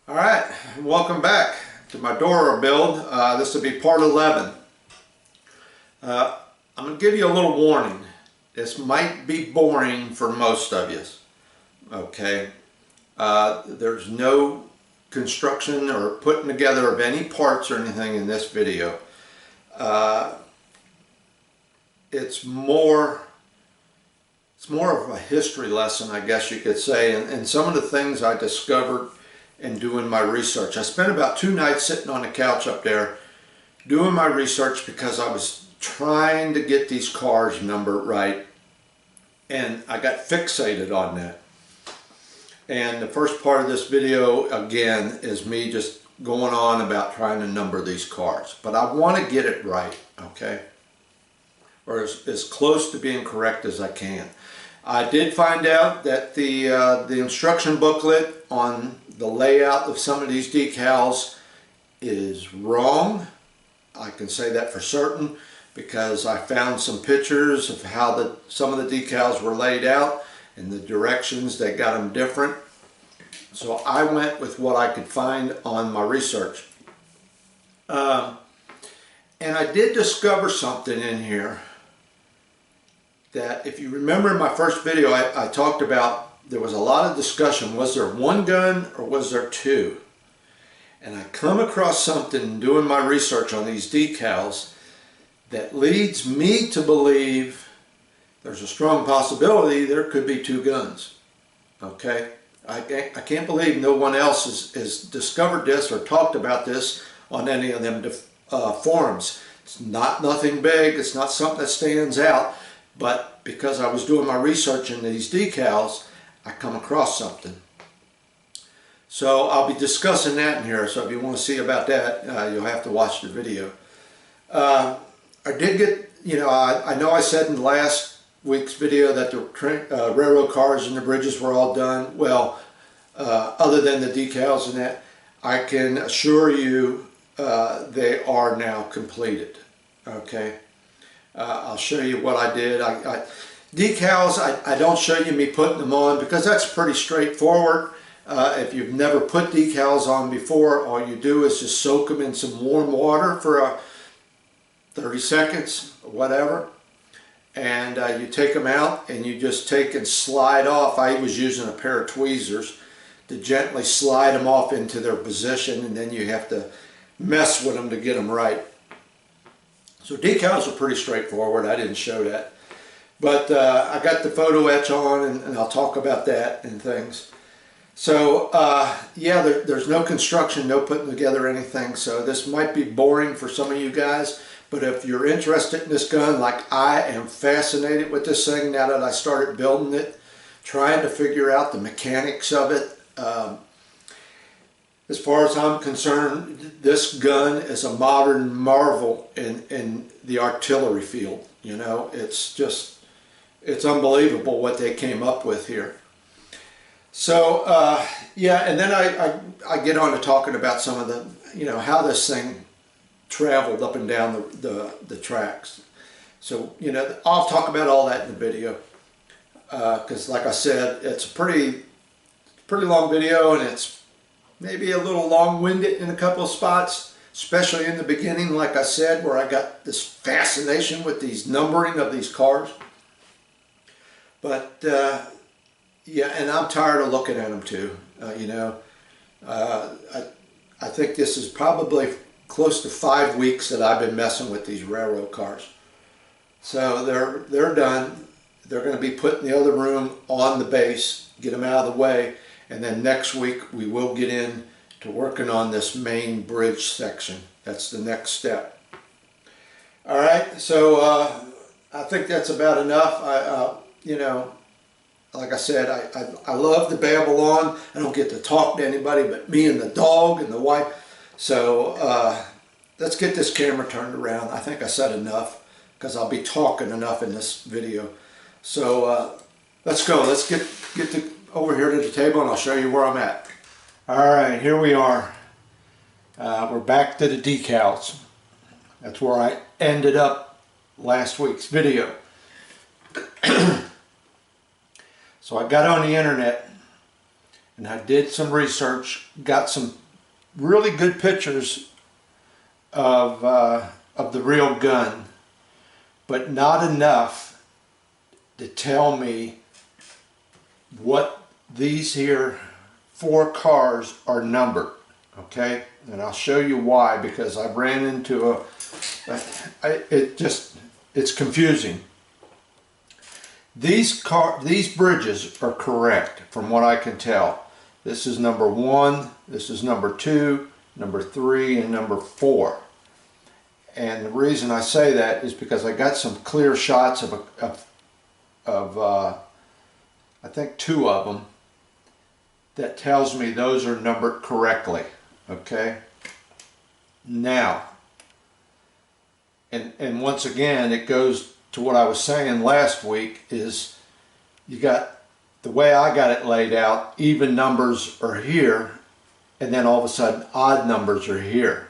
Alright, welcome back to my Dora build. This will be part 11. I'm going to give you a little warning. This might be boring for most of you. Okay, there's no construction or putting together of any parts or anything in this video. It's more of a history lesson, I guess you could say, and some of the things I discovered in doing my research. I spent about 2 nights sitting on the couch up there doing my research because I was trying to get these cars numbered right, and I got fixated on that. And the first part of this video again is me just going on about trying to number these cars, but I want to get it right, okay, or as close to being correct as I can. I did find out that the instruction booklet on the layout of some of these decals is wrong. I can say that for certain because I found some pictures of how some of the decals were laid out and the directions that got them different. So I went with what I could find on my research. And I did discover something in here that, if you remember in my first video, I talked about there was a lot of discussion. Was there one gun or was there two? And I come across something doing my research on these decals that leads me to believe there's a strong possibility there could be 2 guns. Okay? I can't believe no one else has discovered this or talked about this on any of them forums. It's nothing big. It's not something that stands out. But because I was doing my research in these decals, I come across something. So I'll be discussing that in here. So if you want to see about that, you'll have to watch the video. I did get, I know I said in last week's video that the railroad cars and the bridges were all done. Well, other than the decals and that, I can assure you they are now completed. Okay. I'll show you what I did. Decals, I don't show you me putting them on because that's pretty straightforward. If you've never put decals on before, all you do is just soak them in some warm water for 30 seconds or whatever. And you take them out and you just take and slide off. I was using a pair of tweezers to gently slide them off into their position, and then you have to mess with them to get them right. So decals are pretty straightforward. I didn't show that. But I got the photo etch on, and I'll talk about that and things. So yeah, there's no construction, no putting together anything. So this might be boring for some of you guys. But if you're interested in this gun, like I am fascinated with this thing now that I started building it, trying to figure out the mechanics of it. As far as I'm concerned, this gun is a modern marvel in the artillery field. It's unbelievable what they came up with here. So yeah, and then I get on to talking about some of the, how this thing traveled up and down the tracks. So, I'll talk about all that in the video. Because like I said, it's a pretty long video, and it's maybe a little long-winded in a couple of spots, especially in the beginning, like I said, where I got this fascination with these numbering of these cars. But yeah, and I'm tired of looking at them too. I think this is probably close to 5 weeks that I've been messing with these railroad cars. So they're done. They're going to be put in the other room on the base, get them out of the way, and then next week we will get in to working on this main bridge section. That's the next step. All right, so I think that's about enough. Like I said, I love to babble on. I don't get to talk to anybody but me and the dog and the wife. So let's get this camera turned around. I think I said enough because I'll be talking enough in this video. So let's go. Let's get over here to the table, and I'll show you where I'm at. All right, here we are. We're back to the decals. That's where I ended up last week's video. So I got on the internet and I did some research, got some really good pictures of the real gun, but not enough to tell me what these here 4 cars are numbered. Okay, and I'll show you why, because I ran into it's confusing. These bridges are correct from what I can tell. This is number 1, this is number 2, number 3, and number 4. And the reason I say that is because I got some clear shots of I think 2 of them that tells me those are numbered correctly. Okay, now, and once again it goes to what I was saying last week, is you got, the way I got it laid out, even numbers are here, and then all of a sudden odd numbers are here.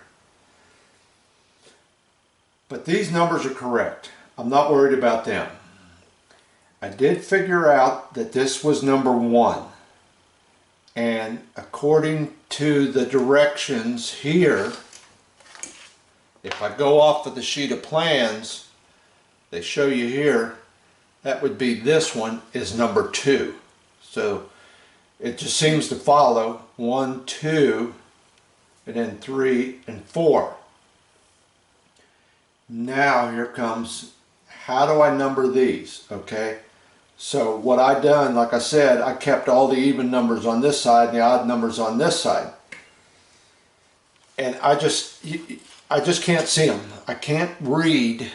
But these numbers are correct. I'm not worried about them. I did figure out that this was number 1. And according to the directions here, if I go off of the sheet of plans, they show you here, that would be this one is number 2. So it just seems to follow 1, 2, and then 3 and 4. Now here comes, how do I number these? Okay. So what I done, like I said, I kept all the even numbers on this side and the odd numbers on this side. And I just can't see them. I can't read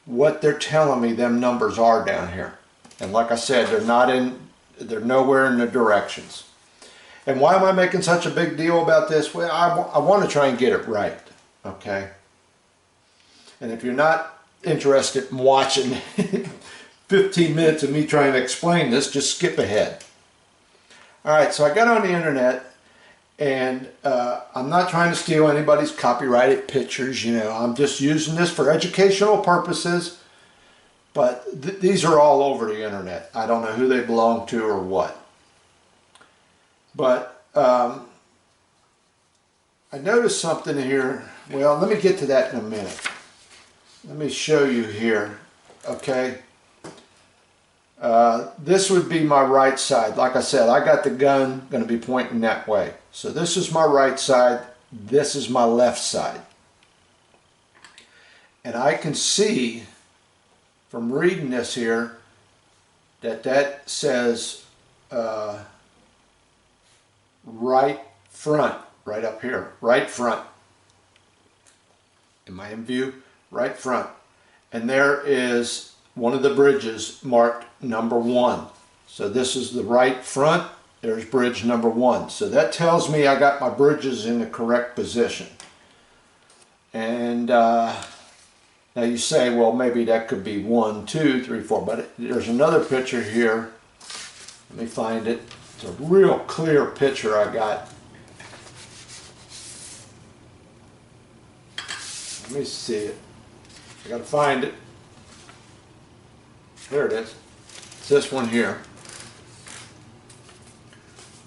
what they're telling me them numbers are down here. And like I said, they're nowhere in the directions. And why am I making such a big deal about this? Well, I want to try and get it right. Okay. And if you're not interested in watching 15 minutes of me trying to explain this, just skip ahead. Alright, so I got on the internet, and I'm not trying to steal anybody's copyrighted pictures, you know, I'm just using this for educational purposes, but these are all over the internet. I don't know who they belong to or what. But I noticed something here. Well, let me get to that in a minute. Let me show you here, okay? This would be my right side. Like I said, I got the gun going to be pointing that way. So this is my right side, this is my left side. And I can see from reading this here that says right front, right up here, right front. Am I in view? Right front. And there is one of the bridges marked number 1. So this is the right front, there's bridge number 1. So that tells me I got my bridges in the correct position. And now you say, well, maybe that could be 1, 2, 3, 4, but there's another picture here. Let me find it. It's a real clear picture I got. Let me see it. I gotta find it. There it is. It's this one here.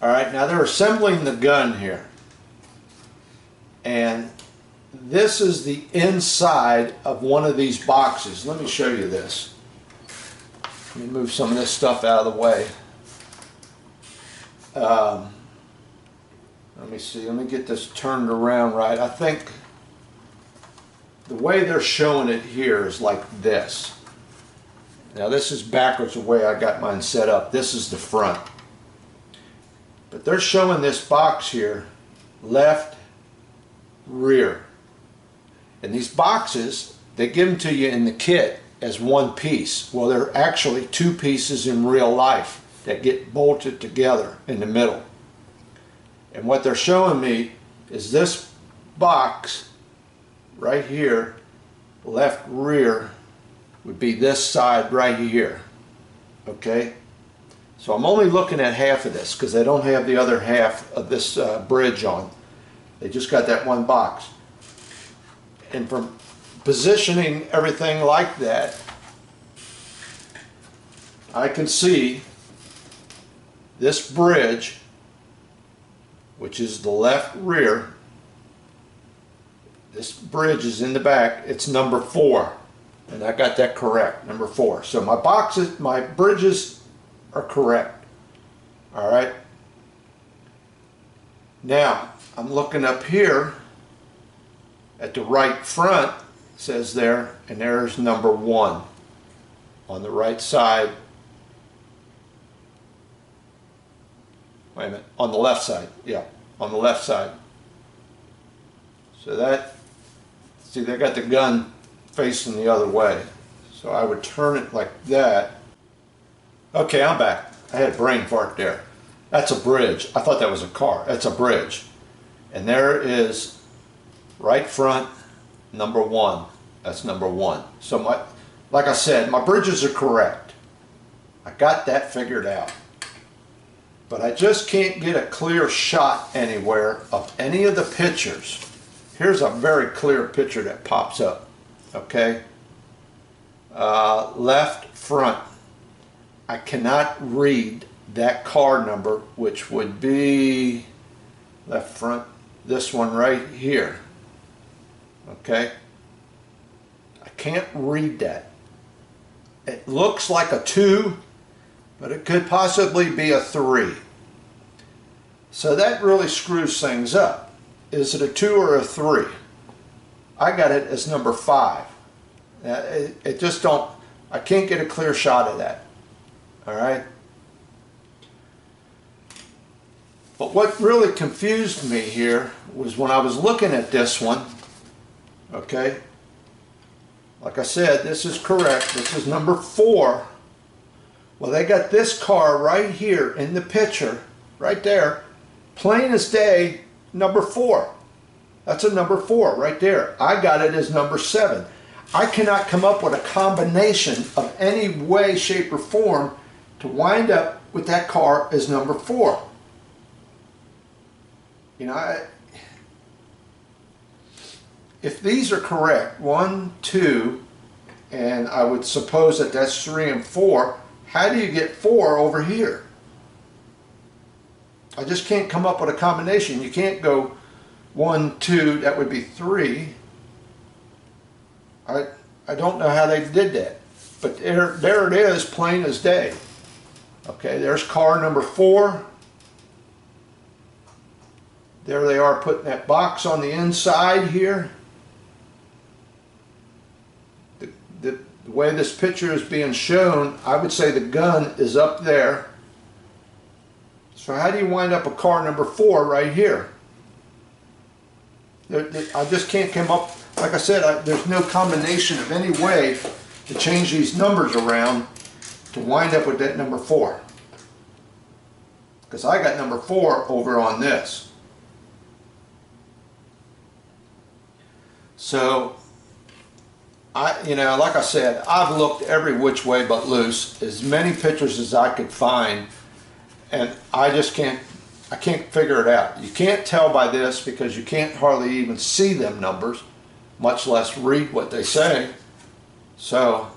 Alright, now they're assembling the gun here. And this is the inside of one of these boxes. Let me show you this. Let me move some of this stuff out of the way. Let me see. Let me get this turned around right. I think the way they're showing it here is like this. Now this is backwards the way I got mine set up. This is the front. But they're showing this box here, left, rear. And these boxes, they give them to you in the kit as one piece. Well, they're actually 2 pieces in real life that get bolted together in the middle. And what they're showing me is this box right here, left rear, would be this side right here. Okay? So I'm only looking at half of this because they don't have the other half of this bridge on. They just got that one box. And from positioning everything like that, I can see this bridge which is the left rear, this bridge is in the back, it's number 4. And I got that correct, number 4. So my bridges are correct. All right. Now, I'm looking up here at the right front, it says there, and there's number 1 on the right side. Wait a minute, on the left side, yeah, on the left side. So that, see, they got the gun facing the other way. So I would turn it like that. Okay, I'm back. I had a brain fart there. That's a bridge. I thought that was a car. That's a bridge. And there is right front, number 1. That's number 1. So like I said, my bridges are correct. I got that figured out. But I just can't get a clear shot anywhere of any of the pictures. Here's a very clear picture that pops up. Okay. Left front. I cannot read that car number, which would be left front, this one right here. Okay. I can't read that. It looks like a 2, but it could possibly be a 3. So that really screws things up. Is it a 2 or a 3? I got it as number 5. It just don't, I can't get a clear shot of that. All right. But what really confused me here was when I was looking at this one, okay, like I said, this is correct. This is number 4. Well, they got this car right here in the picture, right there, plain as day, number 4. That's a number 4 right there. I got it as number 7. I cannot come up with a combination of any way, shape, or form to wind up with that car as number 4. You know, if these are correct, 1, 2, and I would suppose that that's 3 and 4, how do you get 4 over here? I just can't come up with a combination. You can't go 1, 2, that would be 3. I don't know how they did that. But there it is, plain as day. Okay, there's car number 4. There they are putting that box on the inside here. The way this picture is being shown, I would say the gun is up there. So how do you wind up a car number 4 right here? I just can't come up, like I said, there's no combination of any way to change these numbers around to wind up with that number 4. Because I got number 4 over on this. So, like I said, I've looked every which way but loose, as many pictures as I could find, and I can't figure it out. You can't tell by this because you can't hardly even see them numbers, much less read what they say. So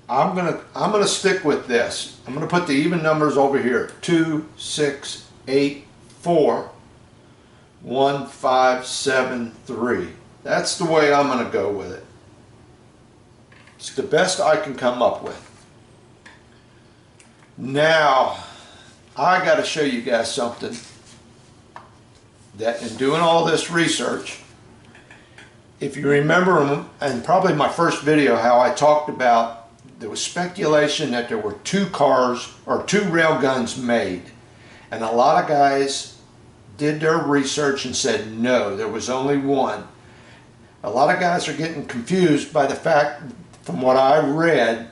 I'm gonna stick with this. I'm gonna put the even numbers over here: 2, 6, 8, 4, 1, 5, 7, 3. That's the way I'm gonna go with it. It's the best I can come up with. Now, I got to show you guys something that in doing all this research, if you remember, and probably my first video, how I talked about there was speculation that there were 2 cars or 2 railguns made, and a lot of guys did their research and said no, there was only 1. A lot of guys are getting confused by the fact, from what I read,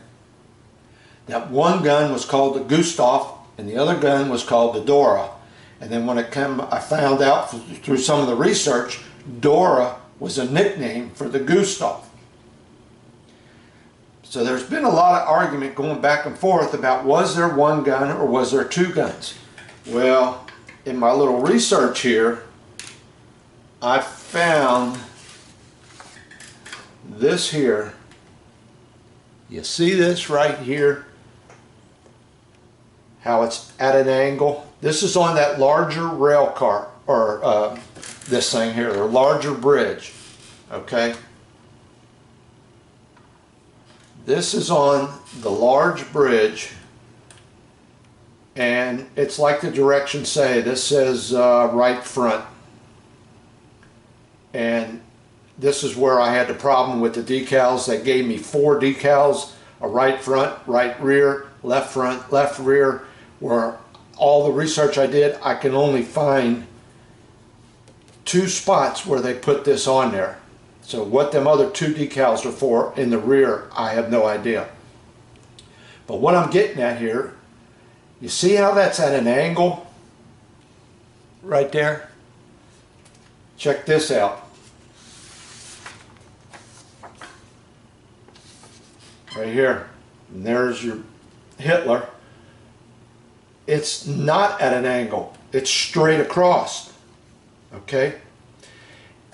that one gun was called the Gustav and the other gun was called the Dora. And then when it came, I found out through some of the research, Dora was a nickname for the Gustav. So there's been a lot of argument going back and forth about was there 1 gun or was there 2 guns. Well, in my little research here, I found this here. You see this right here? How it's at an angle? This is on that larger rail car, or this thing here, the larger bridge, okay? This is on the large bridge, and it's like the directions say. This says right front. And this is where I had the problem with the decals. They gave me 4 decals, a right front, right rear, left front, left rear, where all the research I did, I can only find 2 spots where they put this on there. So what them other 2 decals are for in the rear, I have no idea. But what I'm getting at here, you see how that's at an angle right there? Check this out. Right here. And there's your Hitler. It's not at an angle. It's straight across. Okay?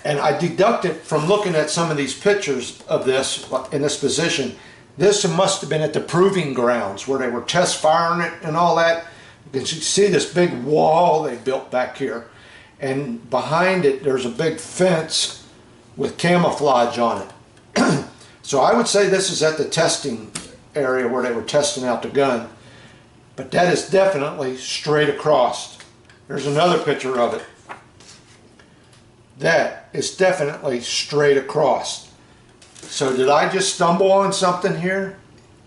And I deducted from looking at some of these pictures of this in this position, this must have been at the proving grounds where they were test firing it and all that. You can see this big wall they built back here. And behind it there's a big fence with camouflage on it. So I would say this is at the testing area where they were testing out the gun. But that is definitely straight across. There's another picture of it. That is definitely straight across. So did I just stumble on something here?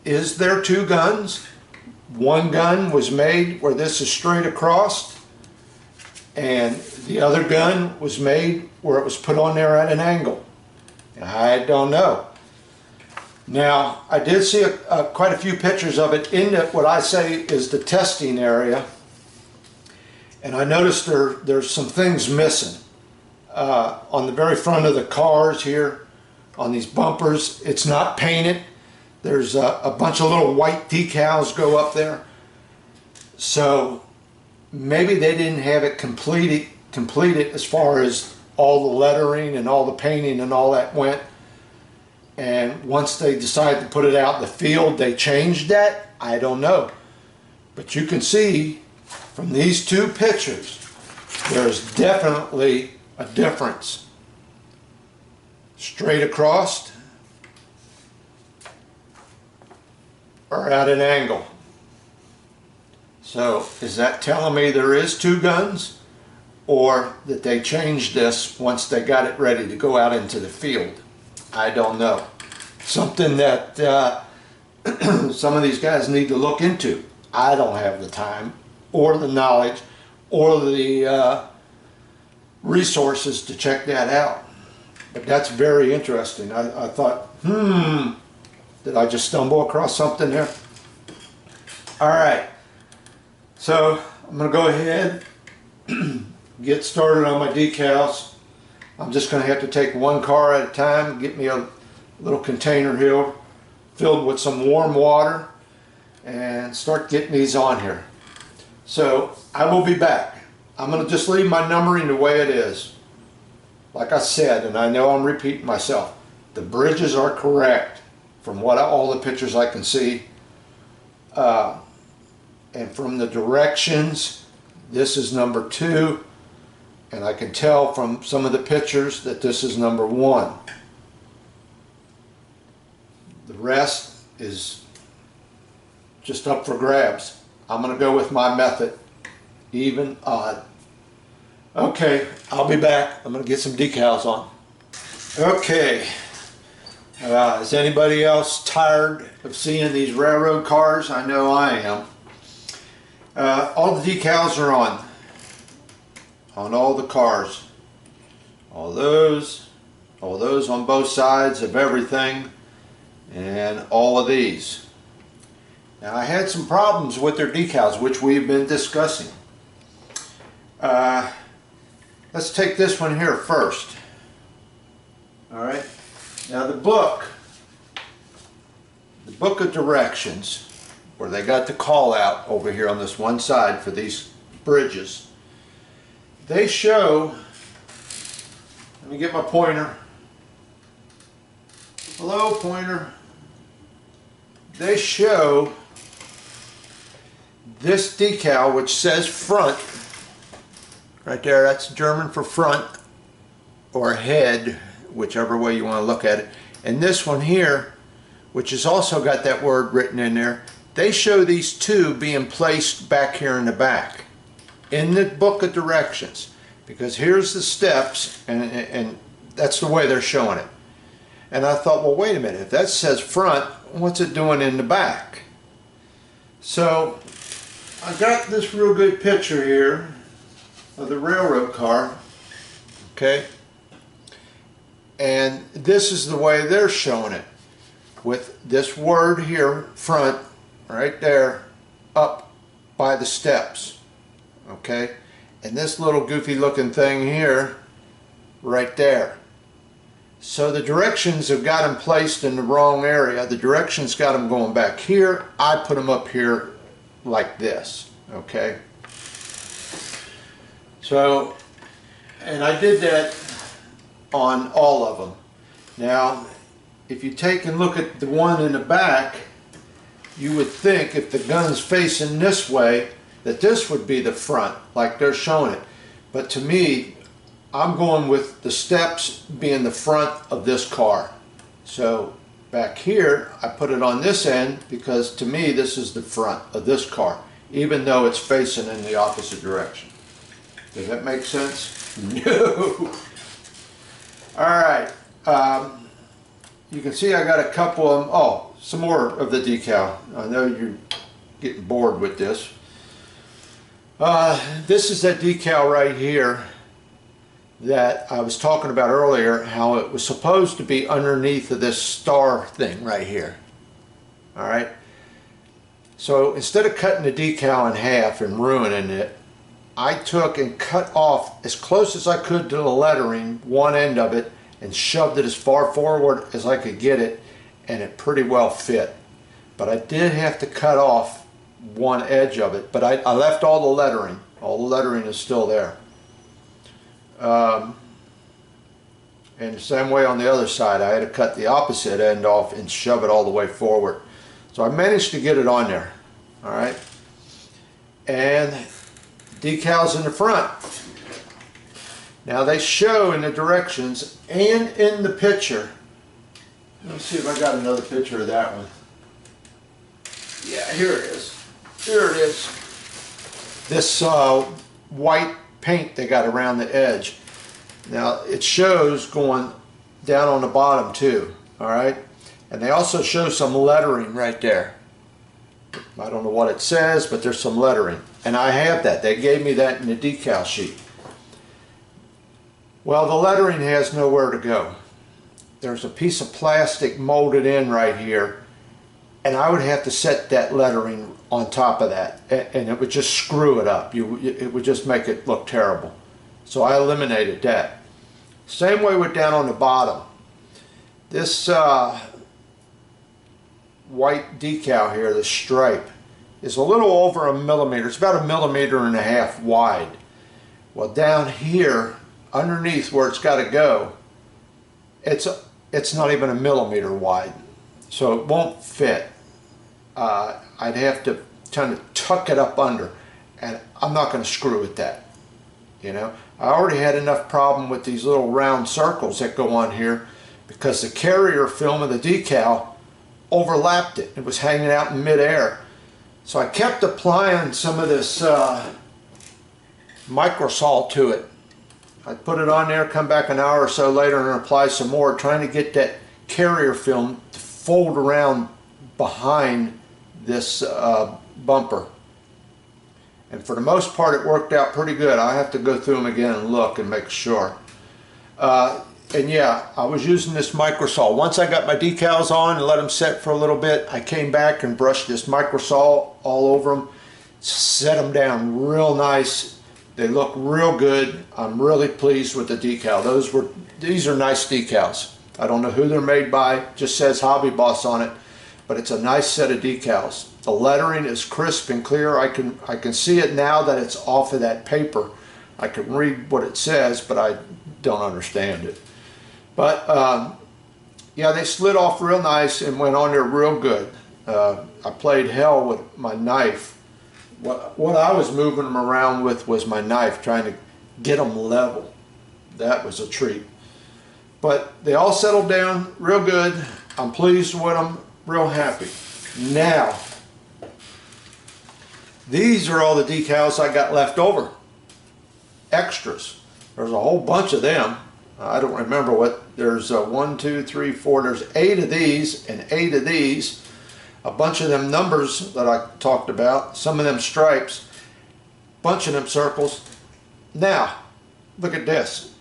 Is there 2 guns? One gun was made where this is straight across, and the other gun was made where it was put on there at an angle. I don't know. Now, I did see quite a few pictures of it in what I say is the testing area, and I noticed there's some things missing. On the very front of the cars here, on these bumpers, it's not painted. There's a bunch of little white decals go up there. So maybe they didn't have it completed as far as all the lettering and all the painting and all that went. And once they decided to put it out in the field, they changed that. I don't know. But you can see from these 2 pictures, there's definitely a difference. Straight across or at an angle. So is that telling me there is 2 guns, or that they changed this once they got it ready to go out into the field? I don't know. Something that some of these guys need to look into. I don't have the time or the knowledge or the resources to check that out. But that's very interesting. I thought, did I just stumble across something there? Alright, so I'm going to go ahead, get started on my decals. I'm just going to have to take one car at a time, get me a little container here filled with some warm water, and start getting these on here. So I will be back. I'm going to just leave my numbering the way it is. Like I said, and I know I'm repeating myself, the bridges are correct from all the pictures I can see. And from the directions, this is number 2. And I can tell from some of the pictures that this is number 1. The rest is just up for grabs. I'm going to go with my method, even, odd. Okay, I'll be back. I'm going to get some decals on. Okay, is anybody else tired of seeing these railroad cars? I know I am. All the decals are on all the cars. All those on both sides of everything, and all of these. Now I had some problems with their decals, which we've been discussing. Let's take this one here first. Alright, now the book of directions, where they got the call out over here on this one side for these bridges, they show, let me get my pointer. Hello, pointer. They show this decal, which says front, right there, that's German for front or head, whichever way you want to look at it. And this one here, which has also got that word written in there, they show these two being placed back here in the back in the book of directions, because here's the steps, and that's the way they're showing it. And I thought, well, wait a minute, if that says front, what's it doing in the back? So I got this real good picture here of the railroad car, okay, and this is the way they're showing it, with this word here, front, right there, up by the steps, okay, and this little goofy looking thing here, right there. So the directions have got them placed in the wrong area. The directions got them going back here. I put them up here like this, okay. So, and I did that on all of them. Now, if you take and look at the one in the back, you would think if the gun's facing this way that this would be the front, like they're showing it. But to me, I'm going with the steps being the front of this car. So back here, I put it on this end because to me this is the front of this car, even though it's facing in the opposite direction. Does that make sense? No. Alright, you can see I got a couple of them. Oh, some more of the decal. I know you're getting bored with this. This is that decal right here that I was talking about earlier, how it was supposed to be underneath of this star thing right here. Alright, so instead of cutting the decal in half and ruining it, I took and cut off as close as I could to the lettering, one end of it, and shoved it as far forward as I could get it, and it pretty well fit. But I did have to cut off one edge of it, but I left all the lettering. All the lettering is still there. And the same way on the other side, I had to cut the opposite end off and shove it all the way forward. So I managed to get it on there. Alright, and decals in the front. Now they show in the directions and in the picture. Let me see if I got another picture of that one. Yeah, here it is. Here it is. This white paint they got around the edge. Now it shows going down on the bottom too. Alright, and they also show some lettering right there. I don't know what it says, but there's some lettering, and I have that. They gave me that in the decal sheet. Well, the lettering has nowhere to go. There's a piece of plastic molded in right here, and I would have to set that lettering on top of that, and it would just screw it up. It would just make it look terrible. So I eliminated that. Same way with down on the bottom. This white decal here, the stripe, is a little over a millimeter. It's about 1.5 millimeters wide. Well, down here, underneath where it's got to go, it's not even 1 millimeter wide, so it won't fit. I'd have to kind of tuck it up under, and I'm not going to screw with that. You know, I already had enough problem with these little round circles that go on here because the carrier film of the decal overlapped it. It was hanging out in midair. So I kept applying some of this microsol to it. I'd put it on there, come back an hour or so later and apply some more, trying to get that carrier film to fold around behind this bumper. And for the most part it worked out pretty good. I have to go through them again and look and make sure. And yeah, I was using this microsol. Once I got my decals on and let them set for a little bit, I came back and brushed this microsol all over them, set them down real nice. They look real good. I'm really pleased with the decal. These are nice decals. I don't know who they're made by, just says Hobby Boss on it, but it's a nice set of decals. The lettering is crisp and clear. I can see it now that it's off of that paper. I can read what it says, but I don't understand it. But yeah, they slid off real nice and went on there real good. I played hell with my knife What I was moving them around with was my knife, trying to get them level. That was a treat. But they all settled down real good. I'm pleased with them, real happy. Now, these are all the decals I got left over. Extras. There's a whole bunch of them. I don't remember what, there's 1, 2, 3, 4, there's 8 of these and 8 of these. A bunch of them numbers that I talked about, some of them stripes, bunch of them circles. Now, look at this.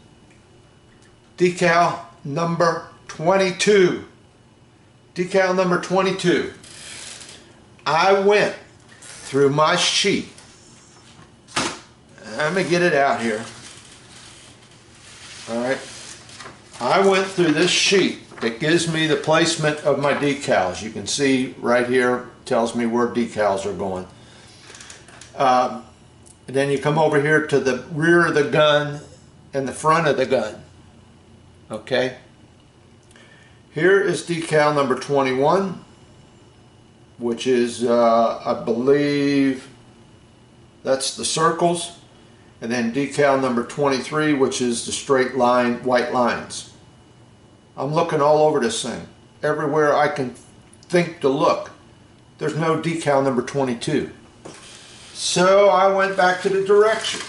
Decal number 22. Decal number 22. I went through my sheet. Let me get it out here. Alright. I went through this sheet that gives me the placement of my decals. You can see right here, tells me where decals are going. And then you come over here to the rear of the gun and the front of the gun. Okay. Here is decal number 21, which is, I believe, that's the circles. And then decal number 23, which is the straight line, white lines. I'm looking all over this thing. Everywhere I can think to look. There's no decal number 22. So I went back to the directions.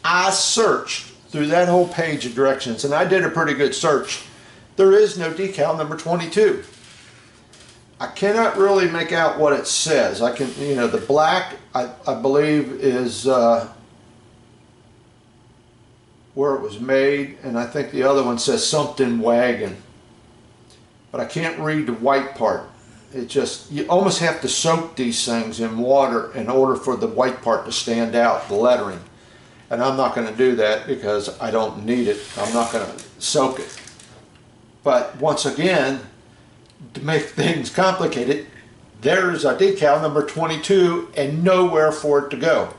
I searched through that whole page of directions, and I did a pretty good search. There is no decal number 22. I cannot really make out what it says. I can, you know, the black, I believe, is where it was made, and I think the other one says something wagon, but I can't read the white part. It just, you almost have to soak these things in water in order for the white part to stand out, the lettering, and I'm not going to do that because I don't need it. I'm not going to soak it. But once again, to make things complicated, there's a decal number 22 and nowhere for it to go.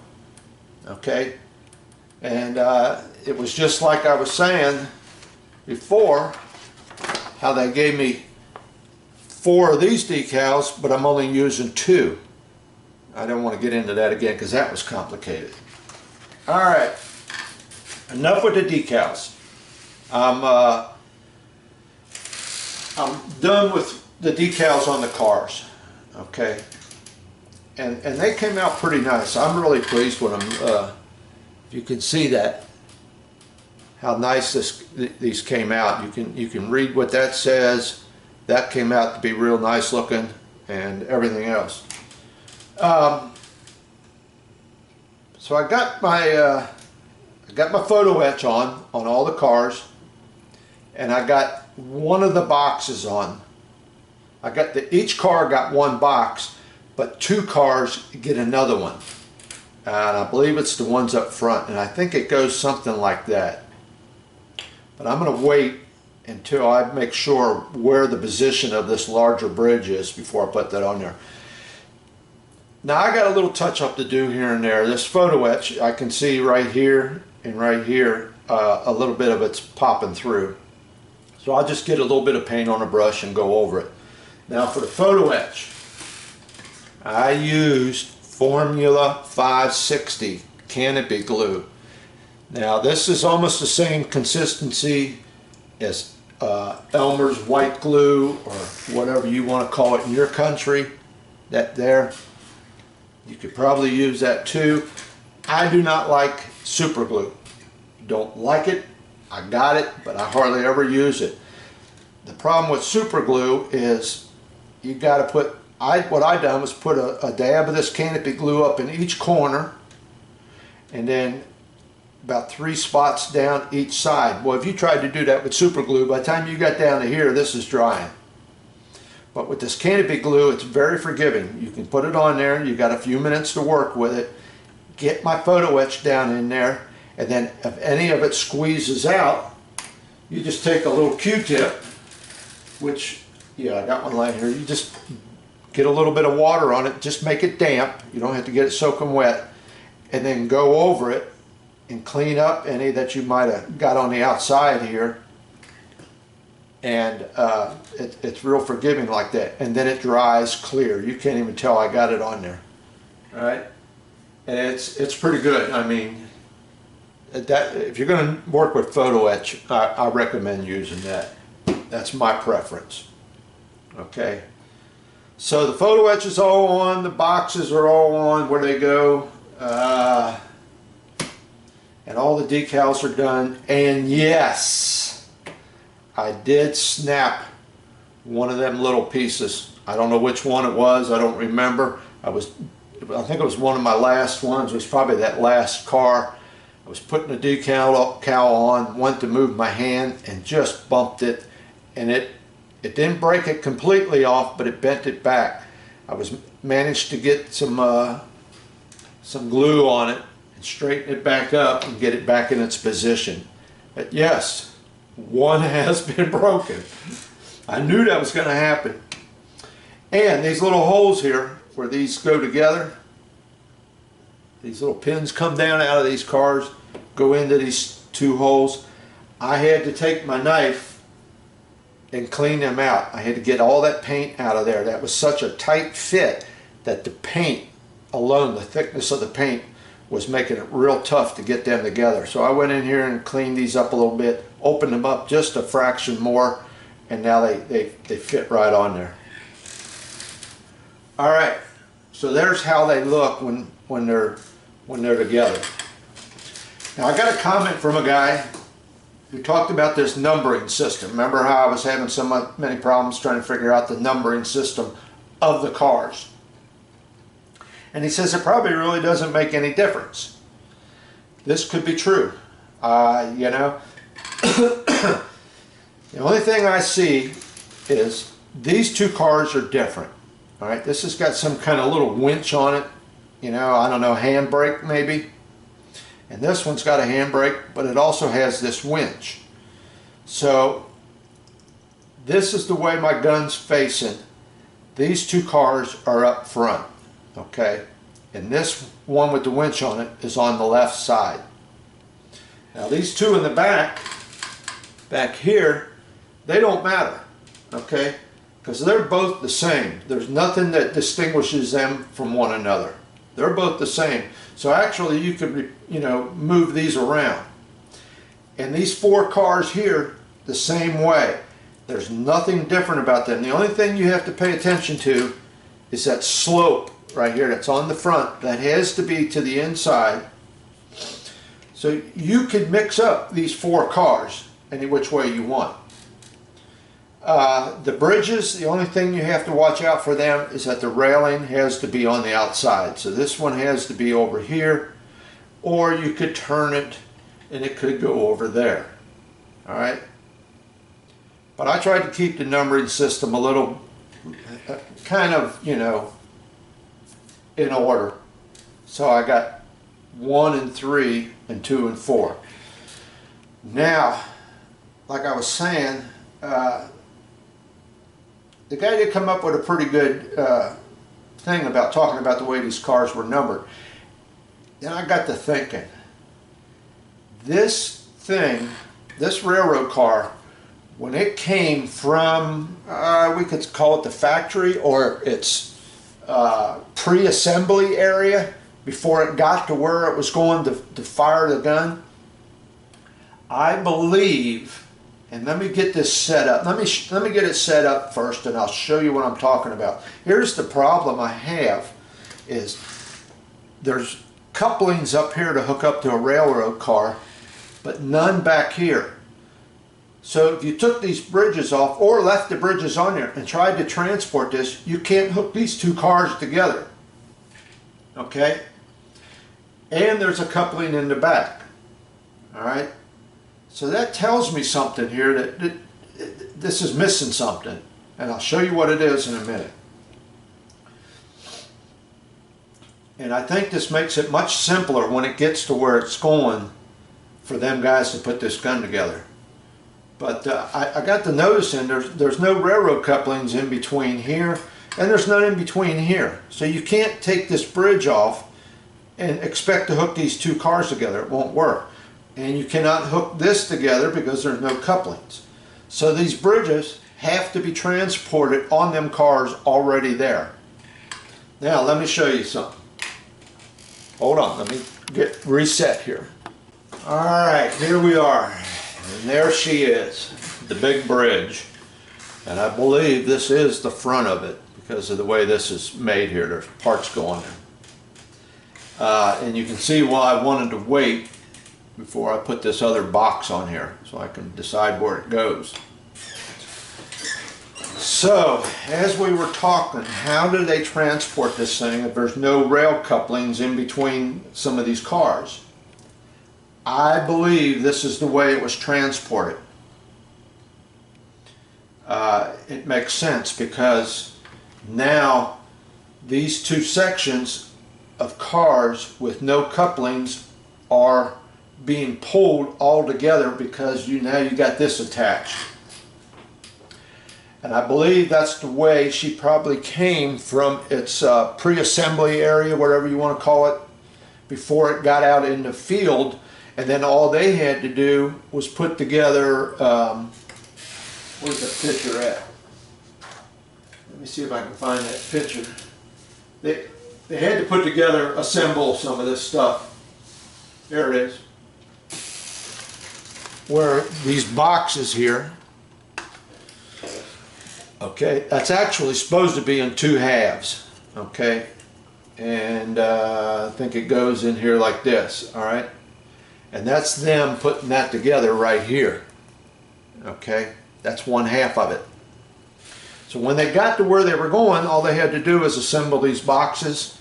Okay, and it was just like I was saying before, how they gave me 4 of these decals, but I'm only using 2. I don't want to get into that again because that was complicated. Alright, enough with the decals. I'm done with the decals on the cars. Okay, and they came out pretty nice. I'm really pleased with them. You can see that, how nice these came out. You can read what that says. That came out to be real nice looking, and everything else. So I got my photo etch on all the cars, and I got one of the boxes on. I got each car got one box, but 2 cars get another one. And I believe it's the ones up front, and I think it goes something like that. But I'm going to wait until I make sure where the position of this larger bridge is before I put that on there. Now I got a little touch up to do here and there. This photo etch, I can see right here and right here, a little bit of it's popping through. So I'll just get a little bit of paint on a brush and go over it. Now for the photo etch, I used Formula 560 canopy glue. Now this is almost the same consistency as Elmer's white glue, or whatever you want to call it in your country. That there, you could probably use that too. I do not like super glue. Don't like it. I got it, but I hardly ever use it. The problem with super glue is you got to put, what I done was put a dab of this canopy glue up in each corner, and then about 3 spots down each side. Well, if you tried to do that with super glue, by the time you got down to here, this is drying. But with this canopy glue, it's very forgiving. You can put it on there, you got a few minutes to work with it. Get my photo etch down in there, and then if any of it squeezes out, you just take a little Q-tip, which, yeah, I got one right here. You just get a little bit of water on it, just make it damp. You don't have to get it soaking wet, and then go over it and clean up any that you might have got on the outside here, and it's real forgiving like that, and then it dries clear. You can't even tell I got it on there. All right, and it's pretty good. I mean, that if you're going to work with photo etch, I recommend using that. That's my preference. Okay, so the photo etch is all on, the boxes are all on where they go, and all the decals are done. And yes, I did snap one of them little pieces. I don't know which one it was, I don't remember. I think it was one of my last ones. It was probably that last car. I was putting a decal on, went to move my hand and just bumped it, and it didn't break it completely off, but it bent it back. I managed to get some glue on it and straighten it back up and get it back in its position. But yes, one has been broken. I knew that was going to happen. And these little holes here where these go together, these little pins come down out of these cars, go into these two holes. I had to take my knife and clean them out. I had to get all that paint out of there. That was such a tight fit that the paint alone, the thickness of the paint, was making it real tough to get them together. So I went in here and cleaned these up a little bit, opened them up just a fraction more, and now they fit right on there. All right, so there's how they look when they're together. Now I got a comment from a guy who talked about this numbering system. Remember how I was having so many problems trying to figure out the numbering system of the cars? And he says it probably really doesn't make any difference. This could be true. You know, the only thing I see is these two cars are different. All right, this has got some kind of little winch on it. You know, I don't know, handbrake maybe. And this one's got a handbrake, but it also has this winch. So this is the way my gun's facing. These two cars are up front, okay? And this one with the winch on it is on the left side. Now these two in the back here, they don't matter, okay? Because they're both the same. There's nothing that distinguishes them from one another. They're both the same. So actually you could, you know, move these around. And these four cars here, the same way. There's nothing different about them. The only thing you have to pay attention to is that slope right here that's on the front. That has to be to the inside. So you can mix up these four cars any which way you want. The bridges, the only thing you have to watch out for them is that the railing has to be on the outside. So this one has to be over here, or you could turn it and it could go over there. All right. But I tried to keep the numbering system a little kind of, you know, in order. So I got 1 and 3 and 2 and 4. Now, like I was saying, the guy did come up with a pretty good thing about talking about the way these cars were numbered. Then I got to thinking, this thing, this railroad car, when it came from, we could call it the factory or its pre-assembly area before it got to where it was going to fire the gun, I believe. And let me get this set up. Let me get it set up first, and I'll show you what I'm talking about. Here's the problem I have is there's couplings up here to hook up to a railroad car, but none back here. So if you took these bridges off or left the bridges on there and tried to transport this, you can't hook these two cars together. Okay? And there's a coupling in the back. All right? So that tells me something here that this is missing something, and I'll show you what it is in a minute. And I think this makes it much simpler when it gets to where it's going for them guys to put this gun together. But I got to noticing there's no railroad couplings in between here, and there's none in between here. So you can't take this bridge off and expect to hook these two cars together. It won't work. And you cannot hook this together because there's no couplings. So these bridges have to be transported on them cars already there. Now let me show you something. Hold on, let me get reset here. All right, here we are. And there she is, the big bridge. And I believe this is the front of it because of the way this is made here. There's parts going in. And you can see why I wanted to wait before I put this other box on here so I can decide where it goes. So, as we were talking, how do they transport this thing if there's no rail couplings in between some of these cars? I believe this is the way it was transported. It makes sense because now these two sections of cars with no couplings are being pulled all together because now you got this attached. And I believe that's the way she probably came from its pre-assembly area, whatever you want to call it, before it got out in the field. And then all they had to do was put together, where's the picture at? Let me see if I can find that picture. They had to put together, assemble some of this stuff. There it is. Where these boxes here, okay, that's actually supposed to be in two halves, okay? And I think it goes in here like this, all right? And that's them putting that together right here, okay? That's one half of it. So when they got to where they were going, all they had to do was assemble these boxes.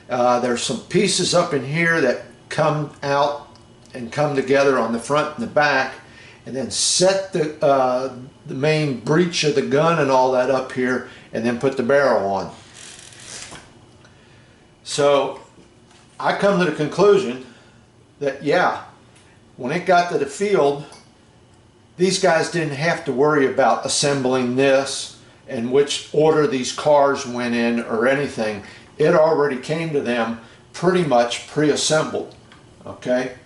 There's some pieces up in here that come out and come together on the front and the back, and then set the main breech of the gun and all that up here, and then put the barrel on. So I come to the conclusion that, yeah, when it got to the field, these guys didn't have to worry about assembling this and which order these cars went in or anything. It already came to them pretty much pre-assembled, okay?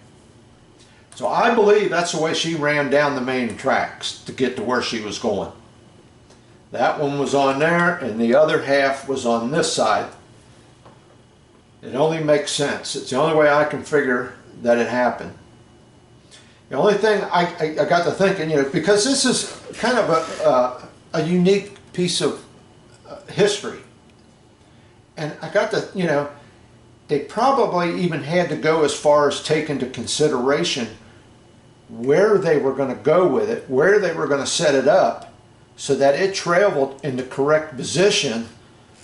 So I believe that's the way she ran down the main tracks to get to where she was going. That one was on there and the other half was on this side. It only makes sense. It's the only way I can figure that it happened. The only thing I got to thinking, you know, because this is kind of a unique piece of history. And I got to, you know, they probably even had to go as far as take into consideration where they were going to go with it, where they were going to set it up so that it traveled in the correct position.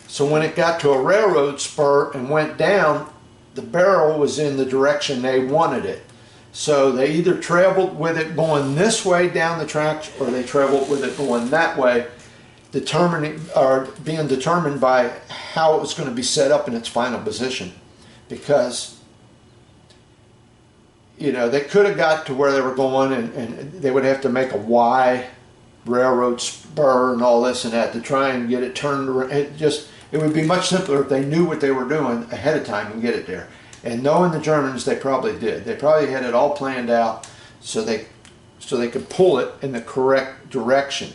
So when it got to a railroad spur and went down, the barrel was in the direction they wanted it. So they either traveled with it going this way down the tracks or they traveled with it going that way, being determined by how it was going to be set up in its final position. Because, you know, they could have got to where they were going and they would have to make a Y railroad spur and all this and that to try and get it turned around. It would be much simpler if they knew what they were doing ahead of time and get it there. And knowing the Germans, they probably did. They probably had it all planned out so they could pull it in the correct direction.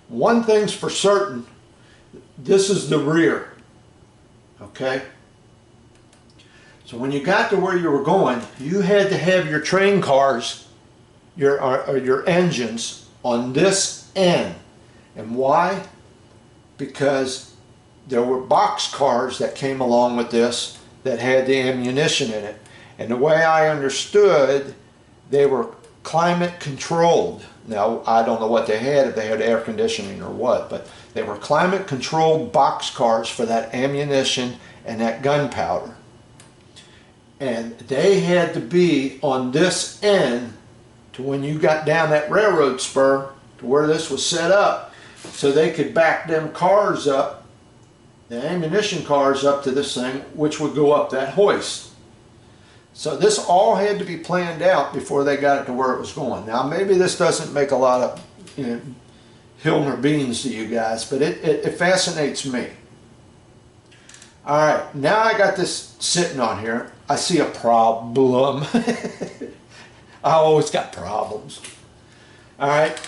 One thing's for certain, this is the rear, okay? So when you got to where you were going, you had to have your train cars, your engines on this end. And why? Because there were box cars that came along with this that had the ammunition in it. And the way I understood, they were climate controlled. Now, I don't know what they had, if they had air conditioning or what, but they were climate controlled box cars for that ammunition and that gunpowder. And they had to be on this end to when you got down that railroad spur to where this was set up, so they could back them cars up, the ammunition cars up to this thing, which would go up that hoist. So this all had to be planned out before they got it to where it was going. Now maybe this doesn't make a lot of, you know, hill nor beans to you guys, but it fascinates me. Alright, now I got this sitting on here. I see a problem. I always got problems. Alright,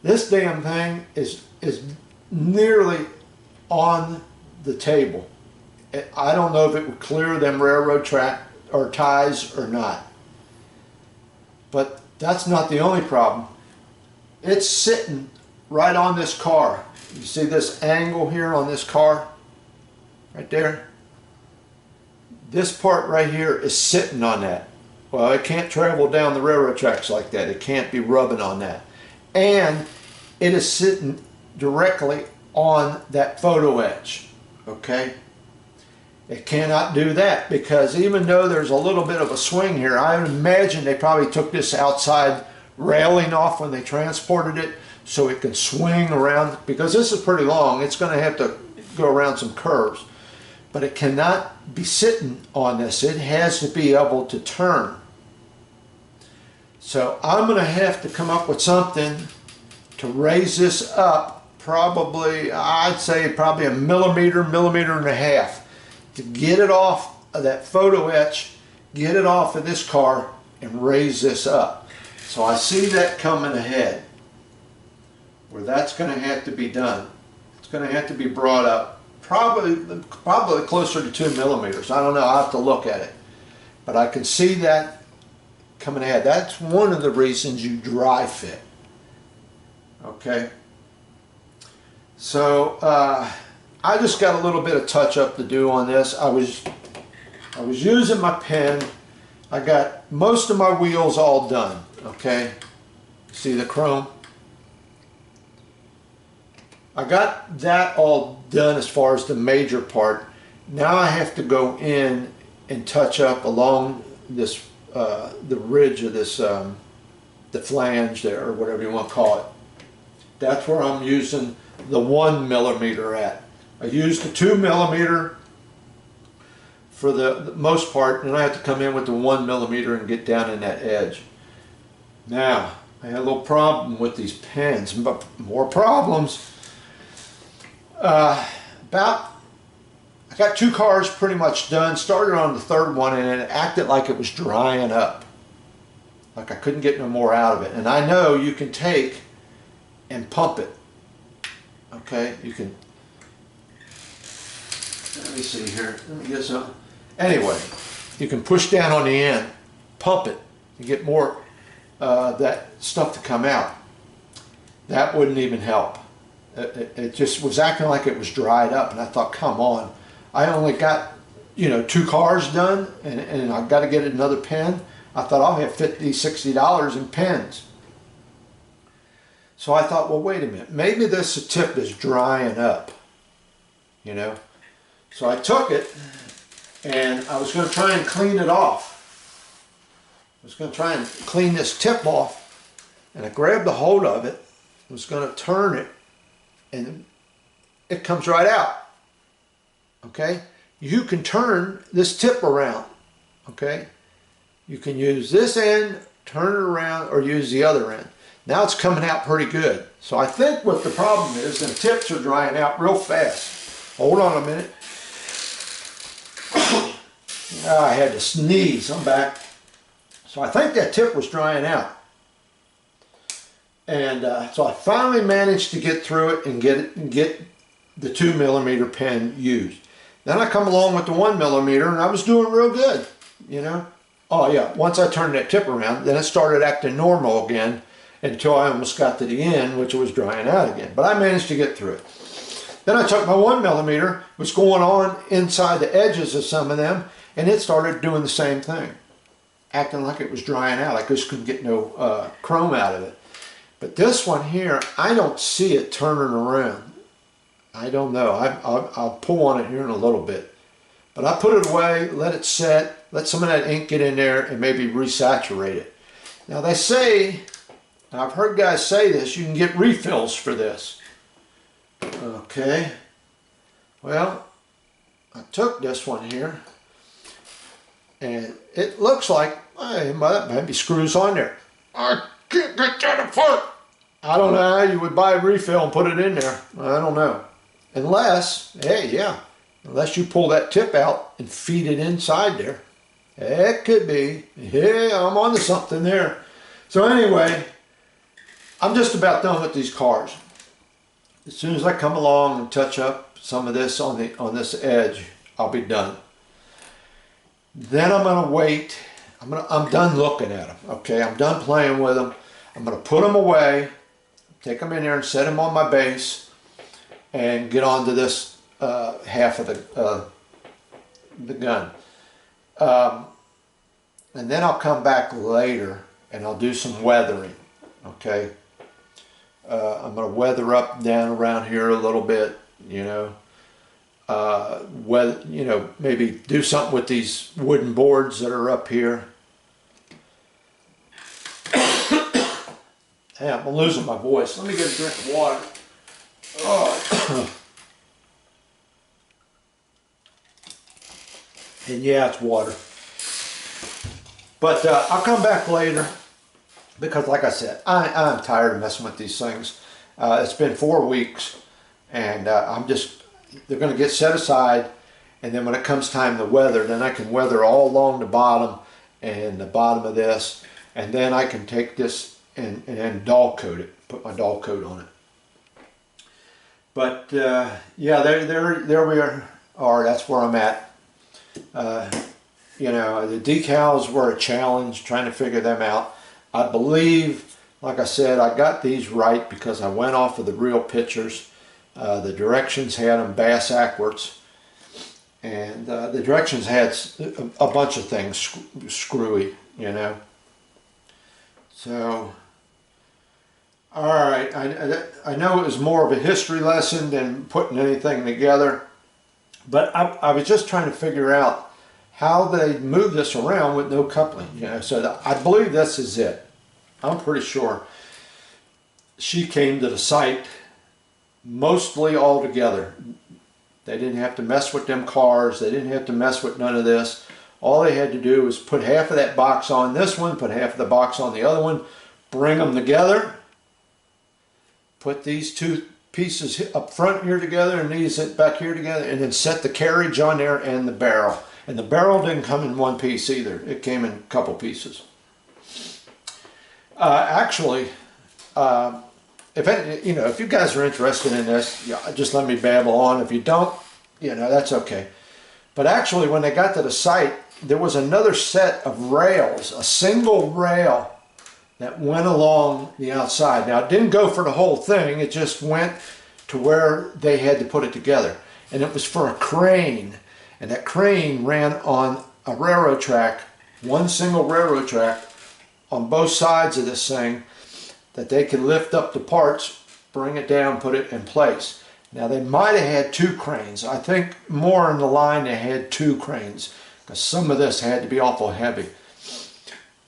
this damn thing is nearly on the table. I don't know if it would clear them railroad track or ties or not. But that's not the only problem. It's sitting right on this car. You see this angle here on this car? Right there? This part right here is sitting on that. Well, it can't travel down the railroad tracks like that. It can't be rubbing on that. And it is sitting directly on that photo etch. Okay? It cannot do that because even though there's a little bit of a swing here, I would imagine they probably took this outside railing off when they transported it so it can swing around, because this is pretty long. It's going to have to go around some curves, but it cannot be sitting on this. It has to be able to turn. So I'm going to have to come up with something to raise this up, probably, I'd say probably a millimeter and a half, to get it off of that photo etch, get it off of this car, and raise this up. So I see that coming ahead, where that's going to have to be done. It's going to have to be brought up, probably closer to 2 millimeters. I don't know, I'll have to look at it. But I can see that coming ahead. That's one of the reasons you dry fit. Okay? So, I just got a little bit of touch up to do on this. I was using my pen. I got most of my wheels all done. Okay, see the chrome? I got that all done as far as the major part. Now I have to go in and touch up along this the ridge of this the flange there, or whatever you want to call it. That's where I'm using the 1 millimeter at. I used the 2 millimeter for the most part, and I have to come in with the 1 millimeter and get down in that edge. Now, I had a little problem with these pens, but more problems. I got 2 cars pretty much done, started on the 3rd one, and it acted like it was drying up. Like I couldn't get no more out of it. And I know you can take and pump it. Okay, you can. Let me see here. Let me get some. Anyway, you can push down on the end, pump it, and get more that stuff to come out. That wouldn't even help. It just was acting like it was dried up, and I thought, come on. I only got, 2 cars done, and I've got to get another pen. I thought I'll have $50, $60 in pens. So I thought, well, wait a minute. Maybe this tip is drying up, So I took it, and I was going to try and clean it off. I was going to try and clean this tip off, and I grabbed a hold of it. I was going to turn it, and it comes right out. Okay? You can turn this tip around. Okay? You can use this end, turn it around, or use the other end. Now it's coming out pretty good. So I think what the problem is, the tips are drying out real fast. Hold on a minute. I had to sneeze. I'm back. So I think that tip was drying out. And so I finally managed to get through it and get the 2 millimeter pen used. Then I come along with the 1 millimeter, and I was doing real good, Oh yeah, once I turned that tip around, then it started acting normal again until I almost got to the end, which was drying out again. But I managed to get through it. Then I took my 1 millimeter, was going on inside the edges of some of them, and it started doing the same thing, acting like it was drying out. I just couldn't get no chrome out of it. But this one here, I don't see it turning around. I don't know. I'll pull on it here in a little bit. But I put it away, let it set, let some of that ink get in there, and maybe resaturate it. Now they say, and I've heard guys say this, you can get refills for this. Okay. Well, I took this one here, and it looks like, hey, maybe screws on there. I can't get that apart. I don't know how you would buy a refill and put it in there. I don't know. Unless, unless you pull that tip out and feed it inside there. It could be. Yeah, I'm onto something there. So anyway, I'm just about done with these cars. As soon as I come along and touch up some of this on this edge, I'll be done. Then I'm going to wait. I'm done looking at them. Okay, I'm done playing with them. I'm going to put them away, take them in there and set them on my base, and get on to this half of the gun. And then I'll come back later and I'll do some weathering. Okay, I'm going to weather up and down around here a little bit, you know. Maybe do something with these wooden boards that are up here. Hey, I'm losing my voice. Let me get a drink of water. Oh. And yeah, it's water. But I'll come back later because, like I said, I'm tired of messing with these things. It's been 4 weeks, and they're going to get set aside, and then when it comes time to weather, then I can weather all along the bottom and the bottom of this, and then I can take this and dull coat it, put my dull coat on it. But yeah, there we are. That's where I'm at. You know, the decals were a challenge trying to figure them out. I believe, like I said, I got these right because I went off of the real pictures. The directions had them bass-ackwards, and the directions had a bunch of things screwy, you know. So, all right, I know it was more of a history lesson than putting anything together, but I was just trying to figure out how they move this around with no coupling, you know. So I believe this is it. I'm pretty sure she came to the site mostly all together. They didn't have to mess with them cars. They didn't have to mess with none of this. All they had to do was put half of that box on this one, put half of the box on the other one, bring them together, put these two pieces up front here together and these back here together, and then set the carriage on there and the barrel. And the barrel didn't come in one piece either. It came in a couple pieces. Actually, if you guys are interested in this, just let me babble on. If you don't, that's okay. But actually, when they got to the site, there was another set of rails, a single rail that went along the outside. Now, it didn't go for the whole thing. It just went to where they had to put it together. And it was for a crane. And that crane ran on a railroad track, one single railroad track, on both sides of this thing, that they could lift up the parts, bring it down, put it in place. Now they might have had 2 cranes. I think more in the line they had 2 cranes, because some of this had to be awful heavy.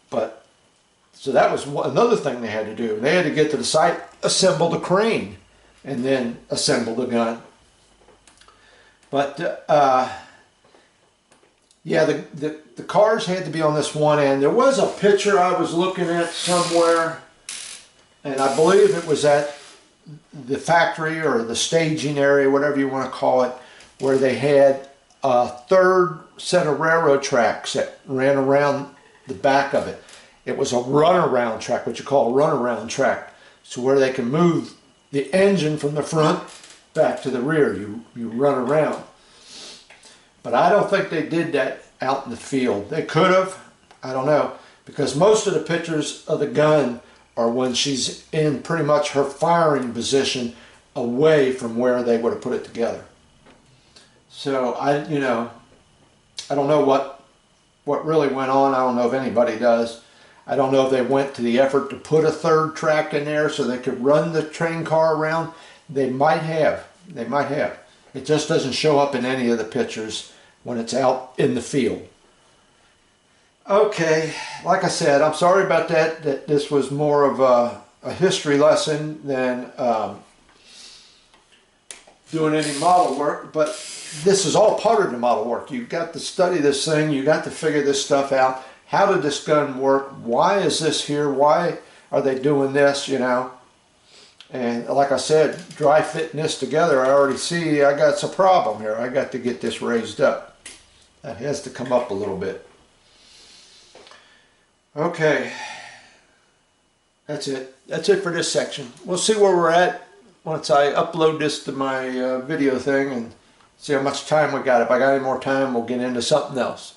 But so that was another thing they had to do. They had to get to the site, assemble the crane, and then assemble the gun. But yeah, the cars had to be on this one end. There was a picture I was looking at somewhere, and I believe it was at the factory or the staging area, whatever you want to call it, where they had a 3rd set of railroad tracks that ran around the back of it. It was a runaround track, what you call a runaround track, so where they can move the engine from the front back to the rear. You run around. But I don't think they did that out in the field. They could have, I don't know, because most of the pictures of the gun are when she's in pretty much her firing position away from where they would have put it together. So I don't know what really went on. I don't know if anybody does. I don't know if they went to the effort to put a 3rd track in there so they could run the train car around. They might have. They might have. It just doesn't show up in any of the pictures when it's out in the field. Okay, like I said, I'm sorry about that. That this was more of a history lesson than doing any model work, but this is all part of the model work. You've got to study this thing. You've got to figure this stuff out. How did this gun work? Why is this here? Why are they doing this, And like I said, dry fitting this together, I already see I got some problem here. I got to get this raised up. That has to come up a little bit. Okay, that's it. That's it for this section. We'll see where we're at once I upload this to my video thing and See how much time we got. If I got any more time, we'll get into something else.